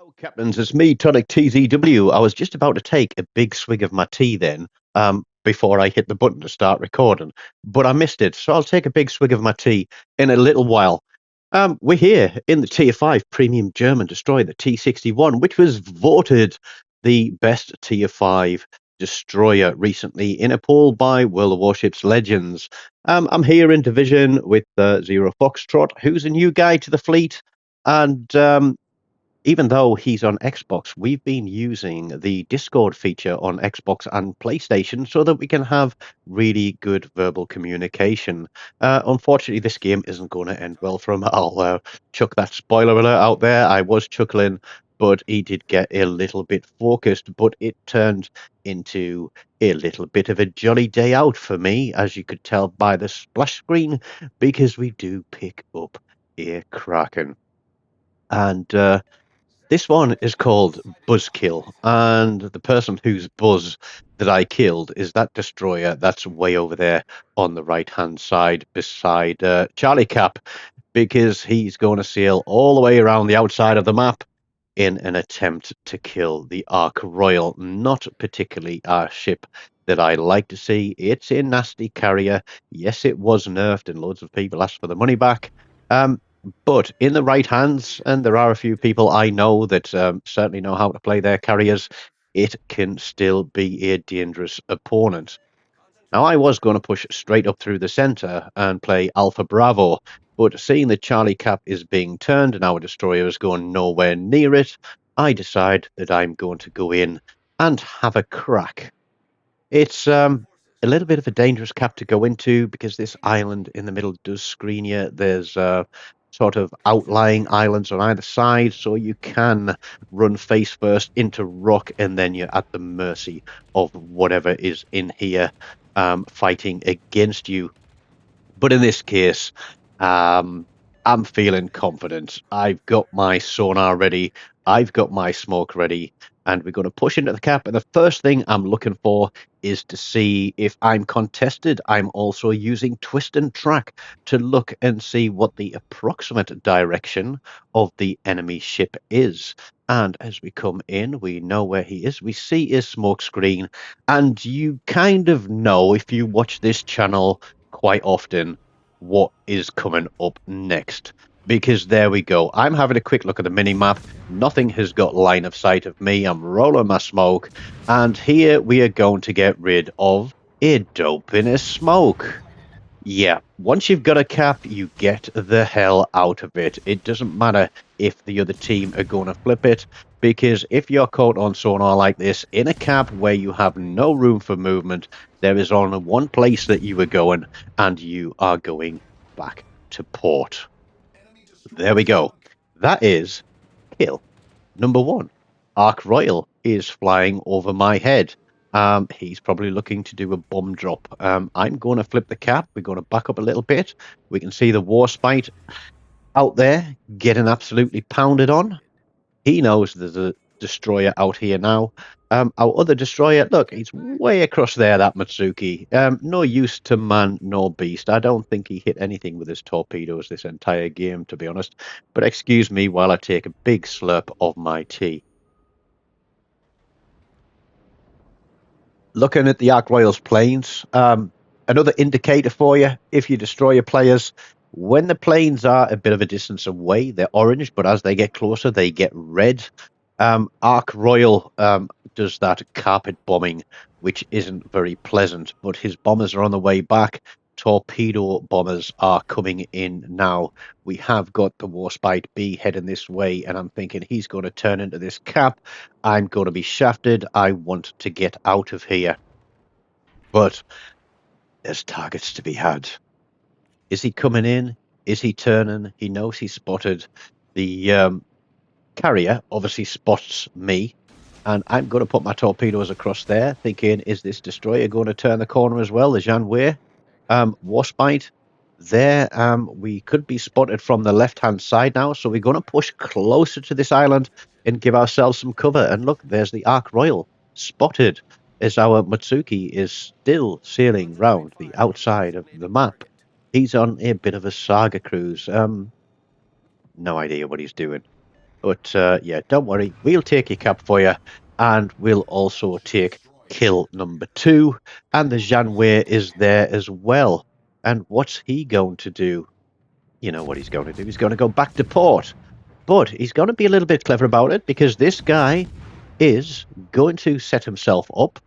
Hello, Captains. It's me, TONIK TZW. I was just about to take a big swig of my tea then, before I hit the button to start recording, but I missed it, so I'll take a big swig of my tea in a little while. We're here in the Tier 5 Premium German destroyer, the T-61, which was voted the best Tier 5 destroyer recently in a poll by World of Warships Legends. I'm here in division with Zero Foxtrot, who's a new guy to the fleet, and even though he's on Xbox, we've been using the Discord feature on Xbox and PlayStation so that we can have really good verbal communication. Unfortunately, this game isn't going to end well for him. I'll chuck that spoiler alert out there. I was chuckling, but he did get a little bit focused, but it turned into a little bit of a jolly day out for me, as you could tell by the splash screen, because we do pick up a Kraken. And this one is called Buzzkill, and the person whose buzz that I killed is that destroyer that's way over there on the right-hand side beside Charlie Cap, because he's going to sail all the way around the outside of the map in an attempt to kill the Ark Royal. Not particularly a ship that I like to see. It's a nasty carrier. Yes, it was nerfed, and loads of people asked for the money back. But in the right hands, and there are a few people I know that certainly know how to play their carriers, it can still be a dangerous opponent. Now, I was going to push straight up through the center and play Alpha Bravo, but seeing that Charlie Cap is being turned and our destroyer is going nowhere near it, I decide that I'm going to go in and have a crack. It's a little bit of a dangerous cap to go into because this island in the middle does screen you. There's sort of outlying islands on either side, so you can run face first into rock, and then you're at the mercy of whatever is in here fighting against you. But in this case, I'm feeling confident. I've got my sonar ready. I've got my smoke ready, and we're going to push into the cap. And the first thing I'm looking for is to see if I'm contested. I'm also using twist and track to look and see what the approximate direction of the enemy ship is. And as we come in, we know where he is. We see his smoke screen, and you kind of know if you watch this channel quite often what is coming up next, because there we go. I'm having a quick look at the mini map. Nothing has got line of sight of me. I'm rolling my smoke, and here we are going to get rid of a dope in a smoke. Yeah, once you've got a cap, you get the hell out of it. It doesn't matter if the other team are going to flip it, because if you're caught on sonar like this in a cap where you have no room for movement, there is only one place that you are going, and you are going back to port. There we go. That is kill number one. Ark Royal is flying over my head. He's probably looking to do a bomb drop. I'm going to flip the cap. We're going to back up a little bit. We can see the Warspite out there getting absolutely pounded on. He knows there's a destroyer out here now. Our other destroyer, look, he's way across there, that Matsuki. No use to man nor beast. I don't think he hit anything with his torpedoes this entire game, to be honest. But excuse me while I take a big slurp of my tea. Looking at the Ark Royal's planes, another indicator for you, if you destroy your players, when the planes are a bit of a distance away, they're orange, but as they get closer, they get red. Ark Royal does that carpet bombing, which isn't very pleasant, but his bombers are on the way back. Torpedo bombers are coming in now. We have got the Warspite B heading this way, and I'm thinking he's going to turn into this cap. I'm going to be shafted. I want to get out of here. But there's targets to be had. Is he coming in? Is he turning? He knows he's spotted. The carrier obviously spots me, and I'm going to put my torpedoes across there, thinking, is this destroyer going to turn the corner as well? The Jean Wei Warspite there. We could be spotted from the left-hand side now, so we're going to push closer to this island and give ourselves some cover. And look, there's the Ark Royal spotted as our Matsuki is still sailing round the outside of the map. He's on a bit of a saga cruise. No idea what he's doing. But yeah, don't worry. We'll take your cap for you. And we'll also take kill number 2. And the Janwei is there as well. And what's he going to do? You know what he's going to do. He's going to go back to port. But he's going to be a little bit clever about it because this guy is going to set himself up,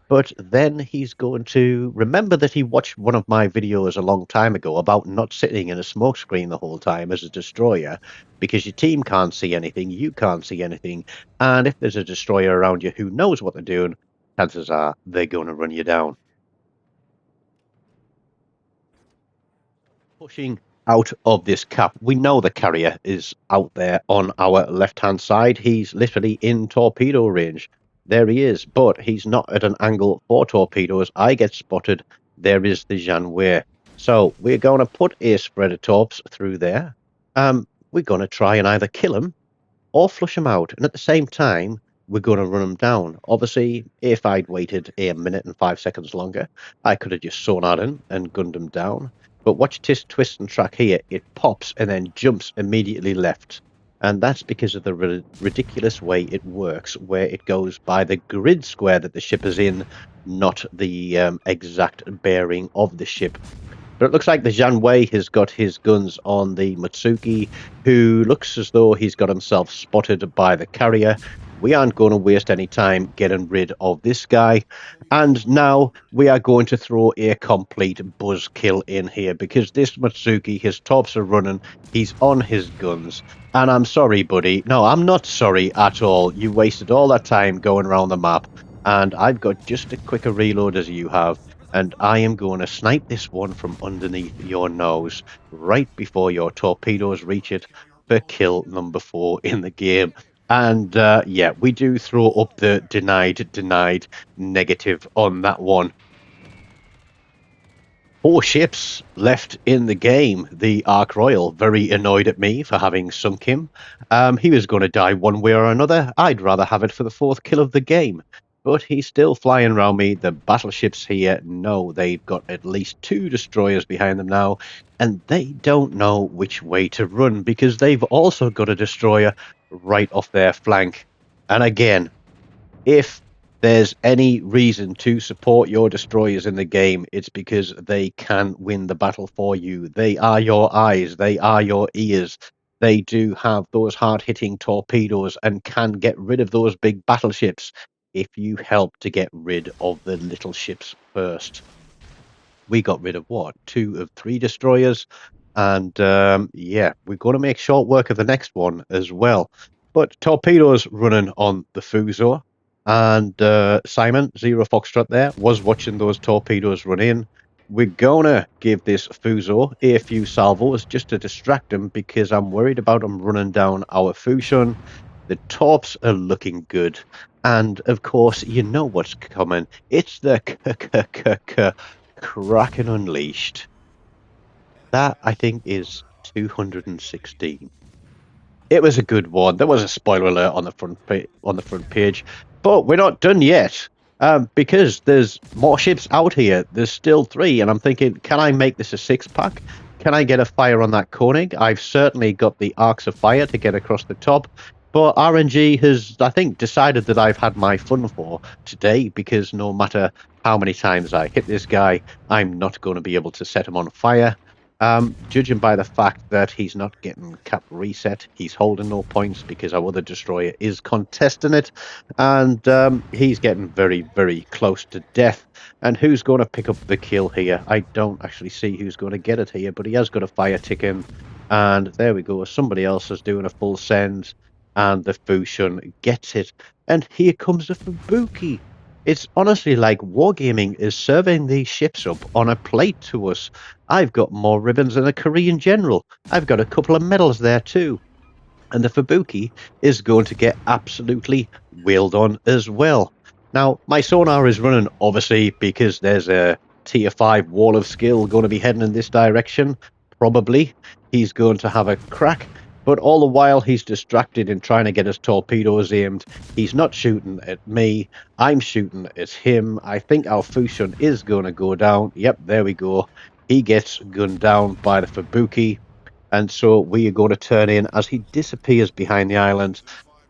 but then he's going to remember that he watched one of my videos a long time ago about not sitting in a smoke screen the whole time as a destroyer because your team can't see anything, you can't see anything, and if there's a destroyer around you who knows what they're doing, chances are they're going to run you down. Pushing out of this cap, we know the carrier is out there on our left-hand side. He's literally in torpedo range. There he is, but he's not at an angle for torpedoes. I get spotted. There is the Janwei. So we're going to put a spread of torps through there. We're going to try and either kill him or flush him out. And at the same time, we're going to run him down. Obviously, if I'd waited a minute and 5 seconds longer, I could have just sonared in and gunned him down. But watch this twist and track here. It pops and then jumps immediately left. And that's because of the ridiculous way it works, where it goes by the grid square that the ship is in, not the exact bearing of the ship. But it looks like the Janwei has got his guns on the Matsuki, who looks as though he's got himself spotted by the carrier. We aren't going to waste any time getting rid of this guy. And now we are going to throw a complete buzzkill in here because this Matsuki, his torps are running, he's on his guns. And I'm sorry, buddy. No, I'm not sorry at all. You wasted all that time going around the map, and I've got just a quicker reload as you have. And I am going to snipe this one from underneath your nose right before your torpedoes reach it for kill number 4 in the game. And yeah, we do throw up the denied negative on that one. 4 ships left in the game. The Ark Royal, very annoyed at me for having sunk him. He was going to die one way or another. I'd rather have it for the 4th kill of the game. But he's still flying around me. The battleships here know they've got at least 2 destroyers behind them now. And they don't know which way to run because they've also got a destroyer right off their flank. And again, if there's any reason to support your destroyers in the game, it's because they can win the battle for you. They are your eyes. They are your ears. They do have those hard-hitting torpedoes and can get rid of those big battleships if you help to get rid of the little ships first. We got rid of, what, 2 of 3 destroyers? And yeah, we're going to make short work of the next one as well. But torpedoes running on the Fuso. And Simon, Zero Foxtrot there, was watching those torpedoes run in. We're going to give this Fuso a few salvos just to distract him because I'm worried about him running down our Fusion. The torps are looking good. And, of course, you know what's coming. It's the Kraken Unleashed. That, I think, is 216. It was a good one. There was a spoiler alert on the front page. But we're not done yet, because there's more ships out here. There's still 3, and I'm thinking, can I make this a 6-pack? Can I get a fire on that Koenig? I've certainly got the Arcs of Fire to get across the top. But RNG has, I think, decided that I've had my fun for today, because no matter how many times I hit this guy, I'm not going to be able to set him on fire. Judging by the fact that he's not getting cap reset, he's holding no points because our other destroyer is contesting it, and he's getting very, very close to death. And who's going to pick up the kill here? I don't actually see who's going to get it here, but he has got a fire ticking, and there we go. Somebody else is doing a full send, and the Fusion gets it. And here comes the Fubuki. It's honestly like Wargaming is serving these ships up on a plate to us. I've got more ribbons than a Korean general. I've got a couple of medals there too. And the Fubuki is going to get absolutely wailed on as well. Now, my sonar is running, obviously, because there's a tier 5 wall of skill going to be heading in this direction. Probably. He's going to have a crack. But all the while he's distracted in trying to get his torpedoes aimed. He's not shooting at me. I'm shooting at him. I think our Fusion is going to go down. Yep, there we go. He gets gunned down by the Fubuki. And so we are going to turn in as he disappears behind the island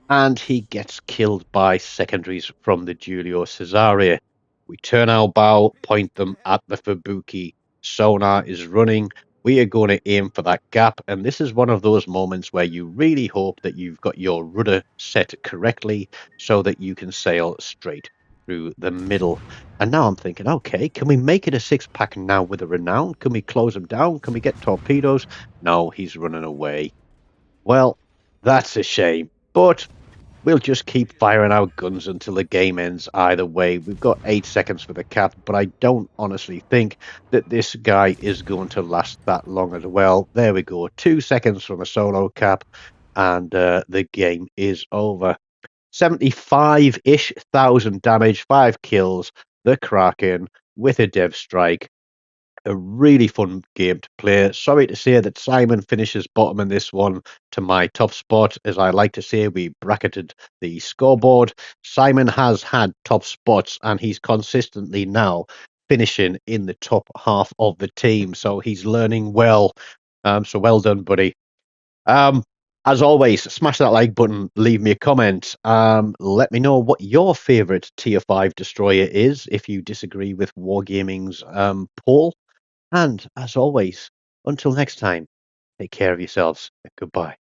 and he gets killed by secondaries from the Giulio Cesare. We turn our bow, point them at the Fubuki. Sonar is running. We are going to aim for that gap, and this is one of those moments where you really hope that you've got your rudder set correctly so that you can sail straight through the middle. And now I'm thinking, okay, can we make it a six pack now with a renown? Can we close him down? Can we get torpedoes? No, he's running away. Well, that's a shame. But we'll just keep firing our guns until the game ends either way. We've got 8 seconds for the cap, but I don't honestly think that this guy is going to last that long as well. There we go. 2 seconds from a solo cap, and the game is over. 75-ish thousand damage, 5 kills, the Kraken with a dev strike, a really fun game to play. Sorry to say that Simon finishes bottom in this one to my top spot. As I like to say, we bracketed the scoreboard. Simon has had top spots and he's consistently now finishing in the top half of the team. So he's learning well. So well done, buddy. Um, as always, smash that like button, leave me a comment. Let me know what your favorite tier 5 destroyer is if you disagree with Wargaming's poll. And as always, until next time, take care of yourselves. Goodbye.